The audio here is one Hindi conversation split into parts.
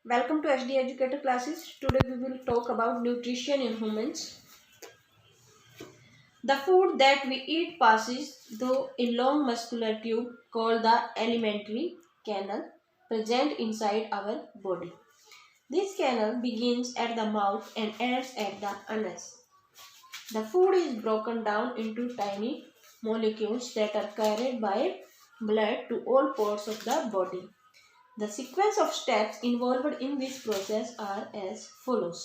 Welcome to HD Educator classes. Today we will talk about nutrition in humans. The food that we eat passes through a long muscular tube called the alimentary canal present inside our body. This canal begins at the mouth and ends at the anus. The food is broken down into tiny molecules that are carried by blood to all parts of the body. The sequence of steps involved in this process are as follows.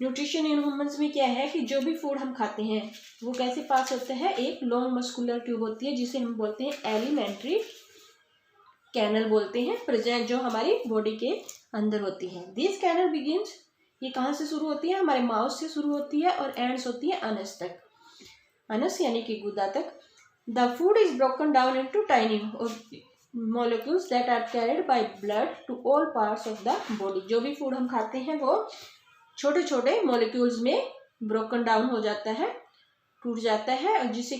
Nutrition in humans में क्या है कि जो भी फूड हम खाते हैं वो कैसे पास होते हैं, एक लॉन्ग मस्कुलर ट्यूब होती है जिसे हम बोलते हैं एलिमेंट्री कैनल बोलते हैं, प्रेजेंट जो हमारी बॉडी के अंदर होती है. दिस कैनल बिगिंस, ये कहाँ से शुरू होती है, हमारे माउथ से शुरू होती है और एंड्स होती है अनस तक, अनस यानी कि गुदा तक. The food is broken down into tiny molecules that are carried by blood to all parts of the body. जो भी फूड हम खाते हैं वो छोटे छोटे मॉलिक्यूल्स में ब्रोकन डाउन हो जाता है, टूट जाता है, और जिसे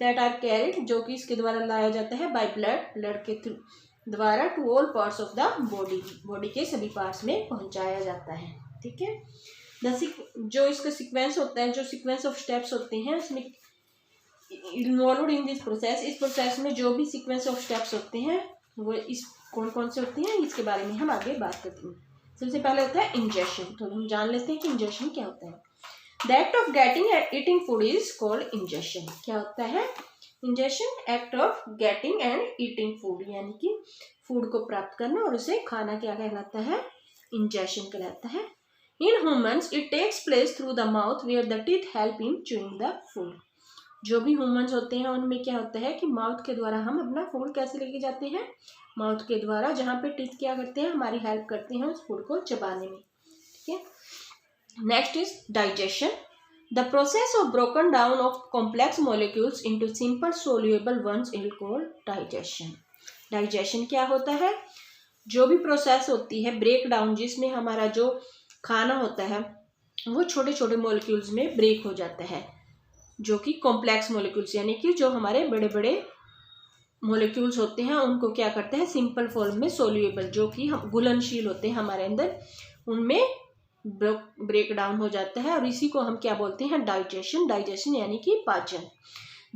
दैट आर कैरिड, जो कि इसके द्वारा लाया जाता है बाय ब्लड, ब्लड के द्वारा to all parts of the body, body के सभी पार्ट्स में पहुंचाया जाता है. ठीक है. जो इसका सीक्वेंस होता है, जो सीक्वेंस ऑफ स्टेप्स होते हैं उसमें इन्वॉल्व इन दिस प्रोसेस, इस प्रोसेस में जो भी सीक्वेंस ऑफ स्टेप्स होते हैं वो इस कौन कौन से होते हैं इसके बारे में हम आगे बात करते हैं. सबसे पहले होता है इंजेक्शन. तो हम जान लेते हैं कि इंजेक्शन क्या होता है. The act of getting and eating food is called injection. क्या होता है injection? Act of getting and eating food, यानी कि फूड को प्राप्त करना और उसे खाना क्या कहलाता है, इंजेक्शन कहलाता है. In humans it takes place through the mouth where the teeth help in chewing the food. जो भी ह्यूमंस होते हैं उनमें क्या होता है कि माउथ के द्वारा हम अपना फूड कैसे लेके जाते हैं, माउथ के द्वारा, जहाँ पे टीथ क्या करते हैं, हमारी हेल्प करते हैं उस फूड को चबाने में. ठीक है. Next is digestion. The process of broken down of complex molecules into simple soluble ones is called digestion. Digestion क्या होता है? जो भी प्रोसेस होती है ब्रेक डाउन, जिसमें हमारा जो खाना होता है वो छोटे छोटे मॉलिक्यूल्स में ब्रेक हो जाता है, जो कि कॉम्प्लेक्स मॉलिक्यूल्स, यानी कि जो हमारे बड़े बड़े मॉलिक्यूल्स होते हैं उनको क्या करते हैं सिंपल फॉर्म में सोल्यूएबल, जो कि हम घुलनशील होते हैं हमारे अंदर, उनमें ब्रेक डाउन हो जाता है, और इसी को हम क्या बोलते हैं, डाइजेशन. डाइजेशन यानी कि पाचन.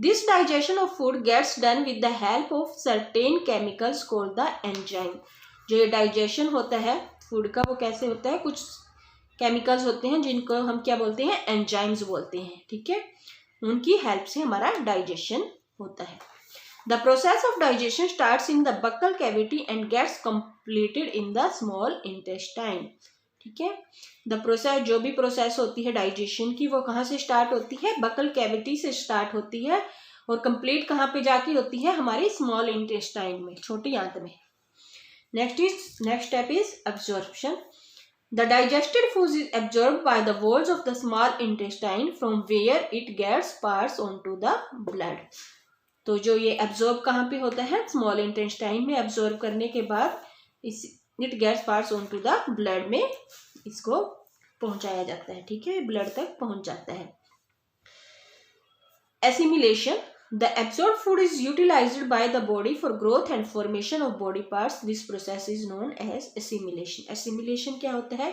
This digestion of food gets done with the help of certain chemicals called the enzyme. जो ये डाइजेशन होता है फूड का वो कैसे होता है, कुछ केमिकल्स होते हैं जिनको हम क्या बोलते हैं, एंजाइम्स बोलते हैं. ठीक है. उनकी हेल्प से हमारा डाइजेशन होता है. The process of digestion starts in the buccal cavity and gets completed in the small intestine. ठीक है. द प्रोसेस, जो भी प्रोसेस होती है डाइजेशन की, वो कहाँ से स्टार्ट होती है, बक्कल कैविटी से स्टार्ट होती है, और कंप्लीट कहाँ पे जाके होती है, हमारी स्मॉल इंटेस्टाइन में, छोटी आंत में. Next step is absorption. The digested food is absorbed by the walls of the small intestine from where it gets passed onto the blood. तो जो ये एब्जॉर्ब कहाँ पे होता है, स्मॉल इंटेस्टाइन में. एब्जॉर्ब करने के बाद it gets pass on to the blood में इसको पहुंचाया जाता है. ठीक है. ब्लड तक पहुंच जाता है. Assimilation. The absorbed food is utilized by the body for growth and formation of body parts. This process is known as assimilation. Assimilation क्या होता है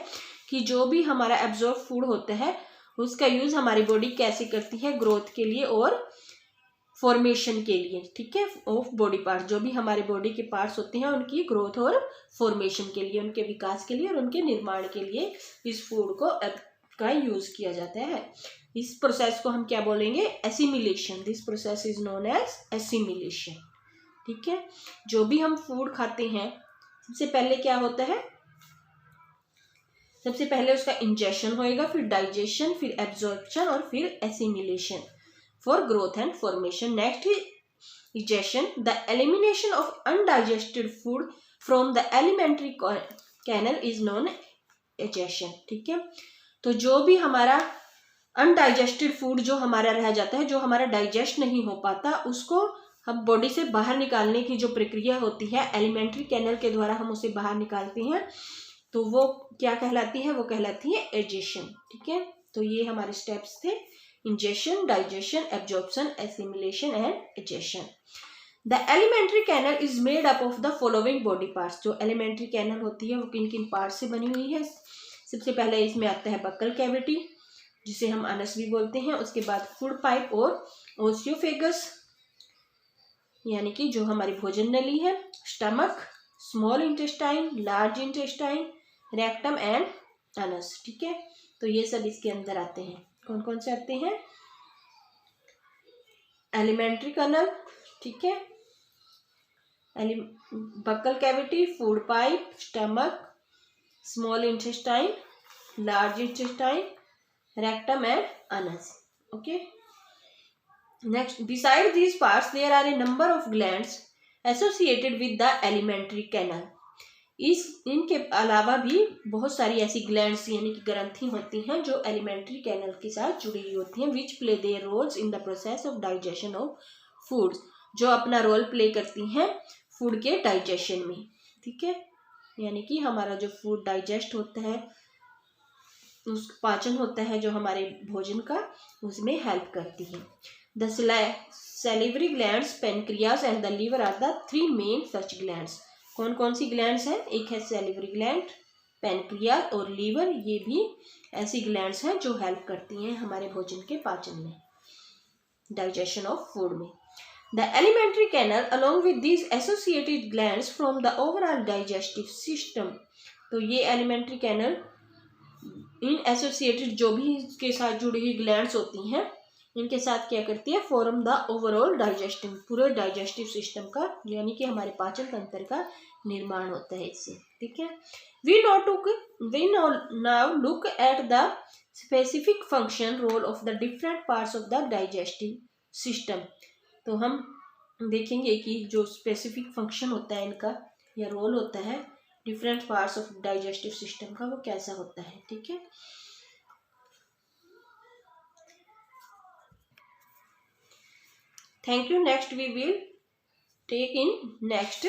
कि जो भी हमारा absorbed food होता है उसका यूज हमारी बॉडी कैसे करती है, ग्रोथ के लिए और फॉर्मेशन के लिए. ठीक है. ऑफ बॉडी पार्ट्स, जो भी हमारे बॉडी के पार्ट्स होते हैं उनकी ग्रोथ और फॉर्मेशन के लिए, उनके विकास के लिए और उनके निर्माण के लिए इस फूड को का यूज किया जाता है. इस प्रोसेस को हम क्या बोलेंगे, assimilation. This process is known as assimilation. ठीक है. जो भी हम फूड खाते हैं सबसे पहले क्या होता है, सबसे पहले उसका इंजेक्शन होएगा, फिर डाइजेशन, फिर एब्जॉर्प्शन और फिर assimilation for growth and formation. Next egestion. The elimination of undigested food from the alimentary canal is known egestion. ठीक है. तो जो भी हमारा अनडाइजेस्टेड फूड जो हमारा रह जाता है, जो हमारा डाइजेस्ट नहीं हो पाता, उसको हम बॉडी से बाहर निकालने की जो प्रक्रिया होती है एलिमेंट्री कैनल के द्वारा हम उसे बाहर निकालते हैं, तो वो क्या कहलाती है, वो कहलाती है एजेशन. ठीक है. तो ये हमारे स्टेप्स थे, injection, digestion, absorption, assimilation and egestion. The alimentary canal is made up of the following body parts. जो एलिमेंट्री कैनल होती है वो किन किन पार्ट्स से बनी हुई है? सबसे पहले इसमें आता है बक्कल कैविटी, जिसे हम अनस भी बोलते हैं। उसके बाद फूड पाइप और ओसियोफेगस, यानी कि जो हमारी भोजन नली है। Stomach, small intestine, large intestine, rectum and Anas. ठीक है, तो ये सब इसके अंदर आते हैं। कौन कौन से आते हैं? एलिमेंट्री कैनल, ठीक है, buccal cavity, food pipe, stomach, small intestine, large intestine, rectum and Anas. Okay, next, beside these parts there are a number of glands associated with the alimentary canal। इनके अलावा भी बहुत सारी ऐसी ग्लैंड्स यानी कि ग्रंथि होती हैं जो एलिमेंट्री कैनल के साथ जुड़ी हुई होती हैं, which play their roles in the process of digestion of foods, जो अपना रोल प्ले करती हैं फूड के डाइजेशन में। ठीक है, यानी कि हमारा जो फूड डाइजेस्ट होता है, उस पाचन होता है जो हमारे भोजन का, उसमें हेल्प करती है। The salivary glands, pancreas and the liver are the three main such glands। कौन कौन सी ग्लैंड्स हैं? एक है salivary gland, पैनक्रियास और लीवर। ये भी ऐसी ग्लैंड्स हैं जो हेल्प करती हैं हमारे भोजन के पाचन में, डाइजेशन ऑफ फूड में। The alimentary canal along with these associated glands from the overall digestive system। तो ये एलिमेंट्री कैनल इन एसोसिएटेड जो भी इसके साथ जुड़ी हुई ग्लैंड्स होती हैं, इनके साथ क्या करती है? फॉर्म द ओवरऑल डाइजेस्टिव, पूरे डाइजेस्टिव सिस्टम का, यानी कि हमारे पाचन तंत्र का निर्माण होता है इससे। ठीक है, we now look at the specific function role of the different parts of the digestive system. तो हम देखेंगे कि जो स्पेसिफिक फंक्शन होता है इनका या रोल होता है different parts of digestive system का, वो कैसा होता है। ठीक है, thank you। Next we will take in next